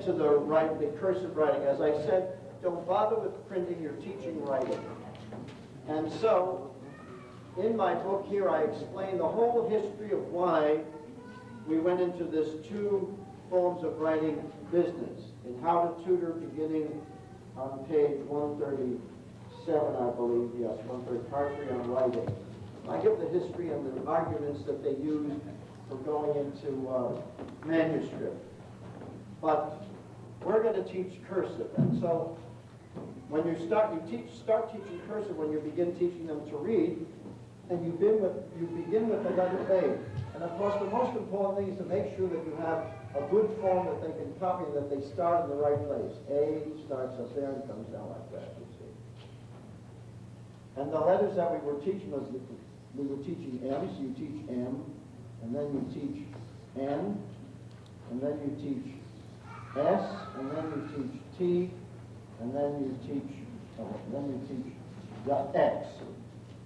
To the cursive writing, as I said, don't bother with printing, you're teaching writing. And so, in my book here, I explain the whole history of why we went into this two forms of writing business. In How to Tutor, beginning on page 137, I believe, yes, 130, part 3 on writing. I give the history and the arguments that they used for going into manuscript. But we're going to teach cursive, and so when you start teaching cursive when you begin teaching them to read, and you begin with the letter A. And of course, the most important thing is to make sure that you have a good form that they can copy and that they start in the right place. A starts up there and comes down like that, you see. And the letters that we were teaching was, we were teaching M, so you teach M, and then you teach N, and then you teach S, and then you teach T, and then you teach X.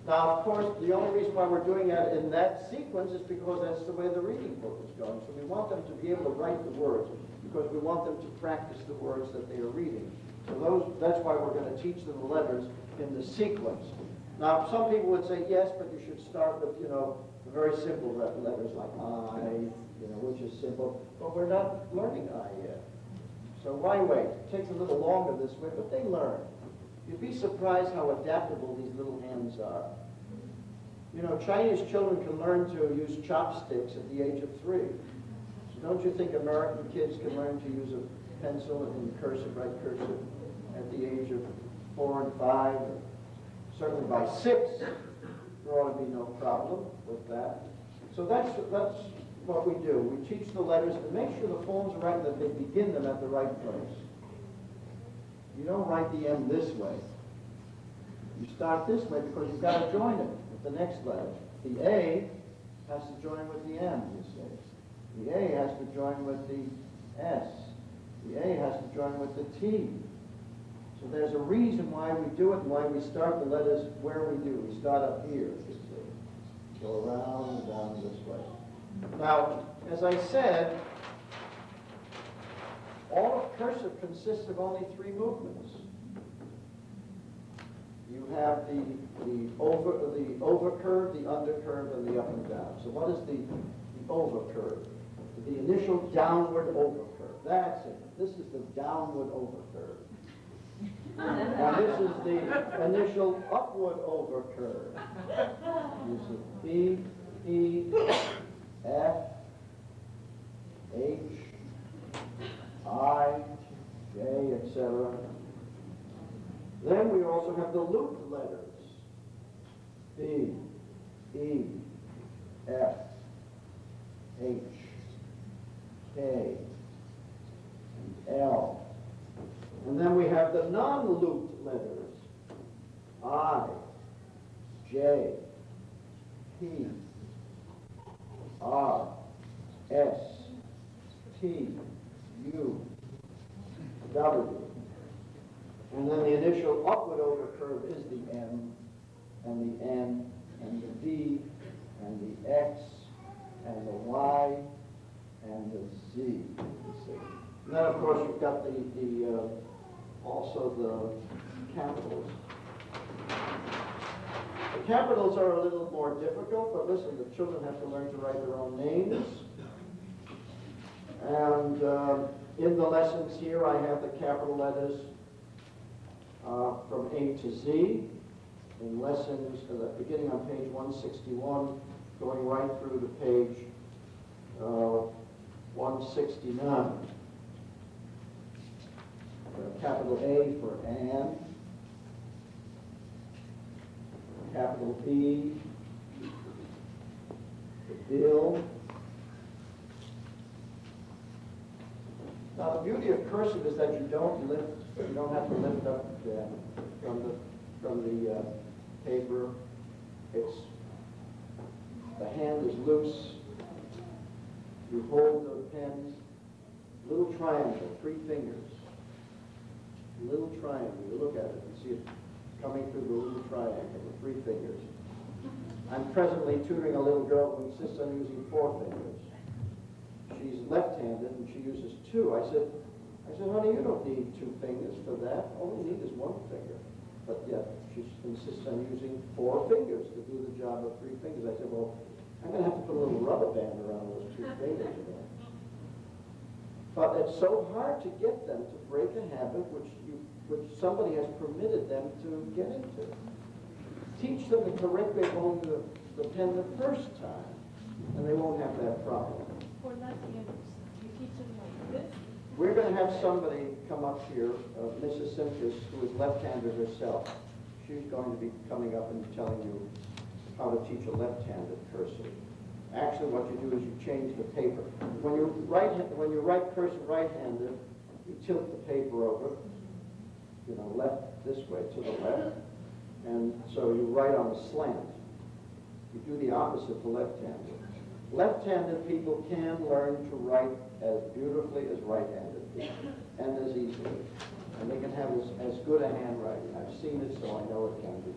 Now, of course, the only reason why we're doing that in that sequence is because that's the way the reading book is going. So we want them to be able to write the words because we want them to practice the words that they are reading. So that's why we're going to teach them the letters in the sequence. Now, some people would say, yes, but you should start with, the very simple letters like I, which is simple. But we're not learning I yet. So why wait? It takes a little longer this way, but they learn. You'd be surprised how adaptable these little hands are. Chinese children can learn to use chopsticks at the age of 3. So don't you think American kids can learn to use a pencil and cursive, write cursive, at the age of 4 and 5? Certainly by 6, there ought to be no problem with that. So that's what we do. We teach the letters to make sure the forms are right and that they begin them at the right place. You don't write the M this way. You start this way because you've got to join it with the next letter. The A has to join with the M, you see. The A has to join with the S. The A has to join with the T. So there's a reason why we do it and why we start the letters where we do. We start up here, you see. Go around and down this way. Now, as I said, all of cursive consists of only 3 movements. You have the overcurve, the undercurve, and the up and down. So what is the overcurve? The initial downward overcurve. That's it. This is the downward overcurve. And this is the initial upward overcurve. You see B, E, F, H, I, J, etc. Then we also have the looped letters. B, E, F, H, K, and L. And then we have the non-looped letters. I, J, P, R, S, T, U, W. And then the initial upward overcurve is the M, and the N, and the D, and the X, and the Y, and the Z. You see. And then, of course, you've got also the capitals. The capitals are a little more difficult, but listen, the children have to learn to write their own names. And in the lessons here, I have the capital letters from A to Z. In lessons, beginning on page 161, going right through to page 169. Capital A for Anne. Capital B for Bill. Now the beauty of cursive is that you don't have to lift up from the paper. The hand is loose. You hold the pen, little triangle, 3 fingers. Little triangle. You look at it and see it coming through the little triangle with 3 fingers. I'm presently tutoring a little girl who insists on using 4 fingers. She's left-handed and she uses 2. I said, I said, honey, you don't need 2 fingers for that. All you need is 1 finger. But yet, she insists on using 4 fingers to do the job of 3 fingers. I said, well, I'm going to have to put a little rubber band around those 2 fingers. But it's so hard to get them to break a habit which somebody has permitted them to get into. Teach them the correct way of holding the pen the first time, and they won't have that problem. For left-handers, you teach them like this? We're going to have somebody come up here, Mrs. Simkus, who is left-handed herself. She's going to be coming up and telling you how to teach a left-handed cursive. Actually, what you do is you change the paper. When you write cursive right-handed, you tilt the paper over, left this way to the left, and so you write on the slant. You do the opposite to left-handed. Left-handed people can learn to write as beautifully as right-handed people, and as easily. And they can have as good a handwriting. I've seen it, so I know it can be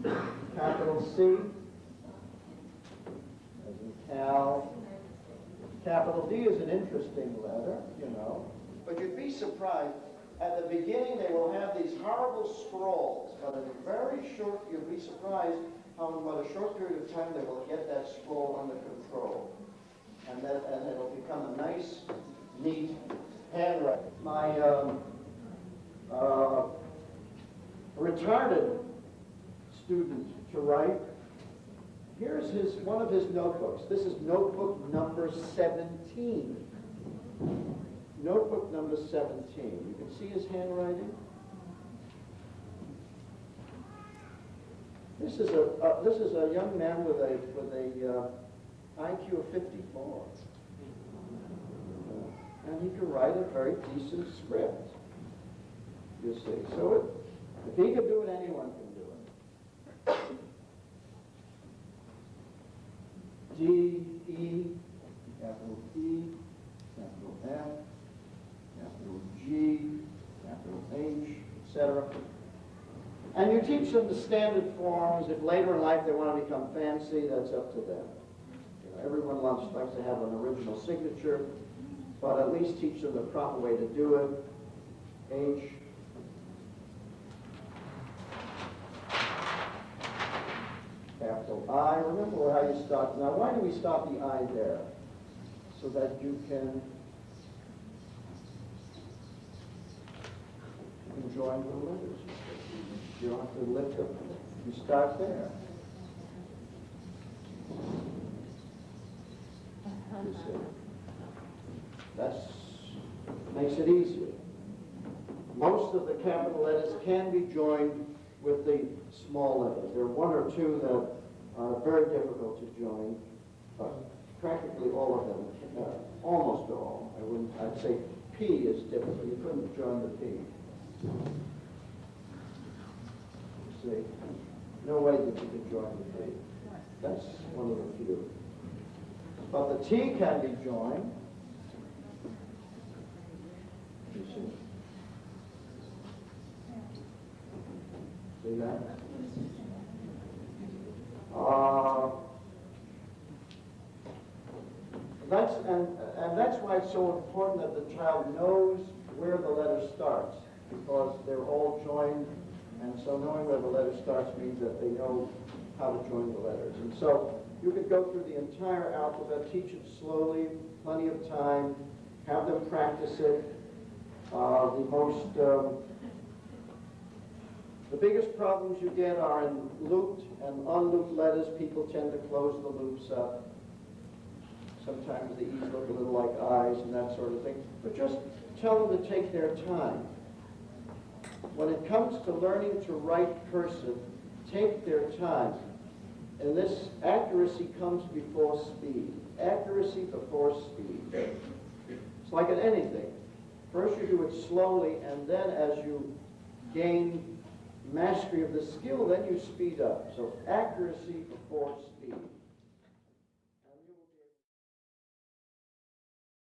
done. Capital C, as in Cal. Capital D is an interesting letter, but you'd be surprised. At the beginning, they will have these horrible scrawls, but in a very short, you'll be surprised how in about a short period of time they will get that scroll under control. And it'll become a nice, neat handwriting. My retarded student to write, here's one of his notebooks. This is notebook number 17. Notebook number 17. You can see his handwriting. This is a young man with a IQ of 54, and he can write a very decent script. You see, so if he can do it, anyone can do it. D, E, capital E, capital F, capital G, capital H, etc. And you teach them the standard forms. If later in life they want to become fancy, that's up to them. Everyone likes to have an original signature, but at least teach them the proper way to do it. H, capital I. Remember how you start. Now, why do we stop the I there? So that you can join the letters. You don't have to lift them. You start there. You see. That makes it easier. Most of the capital letters can be joined with the small letters. There are 1 or 2 that are very difficult to join, but practically all of them, almost all. I'd say P is difficult. You couldn't join the P. See, no way that you can join the T. That's one of the few. But the T can be joined. You see? See that? That's why it's so important that the child knows where the letter starts, because they're all joined. And so knowing where the letter starts means that they know how to join the letters. And so you could go through the entire alphabet, teach it slowly, plenty of time, have them practice it. The biggest problems you get are in looped and unlooped letters. People tend to close the loops up. Sometimes the E's look a little like I's and that sort of thing. But just tell them to take their time. When it comes to learning to write cursive, take their time. And this accuracy comes before speed. Accuracy before speed. It's like in anything. First you do it slowly, and then as you gain mastery of the skill, then you speed up. So accuracy before speed.